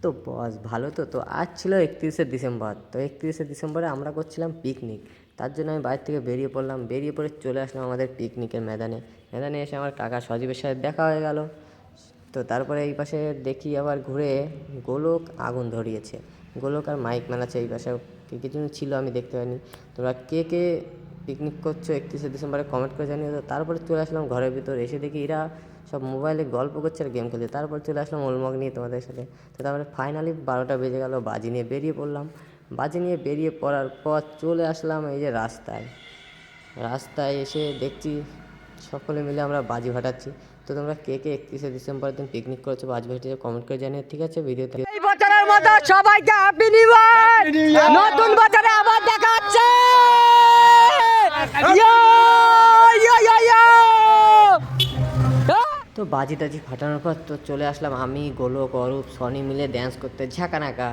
তো বস ভালো তো। তো আজ ছিল 31শে ডিসেম্বর। তো 31শে ডিসেম্বরে আমরা করছিলাম পিকনিক। তার জন্য আমি বাড়ি থেকে বেরিয়ে পড়লাম, বেরিয়ে পড়ে চলে আসলাম আমাদের পিকনিকের ময়দানে। ময়দানে এসে আমার কাকা সজীবের সাথে দেখা হয়ে গেল। তো তারপরে এই পাশে দেখি আবার ঘুরে গোলক আগুন ধরিয়েছে। গোলক আর মাইক মেলাচ্ছে এই পাশে। কে কে যেন ছিল আমি দেখতে পাইনি। তোমরা কে কে পিকনিক করছো 31শে ডিসেম্বরে কমেন্ট করে জানিয়ে দাও। তারপরে চলে আসলাম ঘরের ভিতর, এসে দেখি এরা সব মোবাইলে গল্প করছে আর গেম খেলছে। তারপর চলে আসলাম ওলমগ নিয়ে তোমাদের সাথে। তো তারপরে ফাইনালি 12টা বেজে গেল, বাজি নিয়ে বেরিয়ে পড়লাম। বাজি নিয়ে বেরিয়ে পড়ার পর চলে আসলাম এই যে রাস্তায়। রাস্তায় এসে দেখছি সকলে মিলে আমরা বাজি ফাটাচ্ছি। তো তোমরা কে কে 31শে ডিসেম্বরের দিন পিকনিক করেছো, বাজি ফাটিয়েছো কমেন্ট করে জানিয়ে, ঠিক আছে? ভিডিওতে এই বছরের মতো সবাইকে হ্যাপি নিউ ইয়ার। নতুন বছরে আবার দেখা হচ্ছে। ইয়ো ইয়ো ইয়ো ইয়ো। তো বাজি টাজি ফাটানোর পর তো চলে আসলাম আমি, গোলক, অরূপ, সনি মিলে ড্যান্স করতে ঝাঁকানাকা।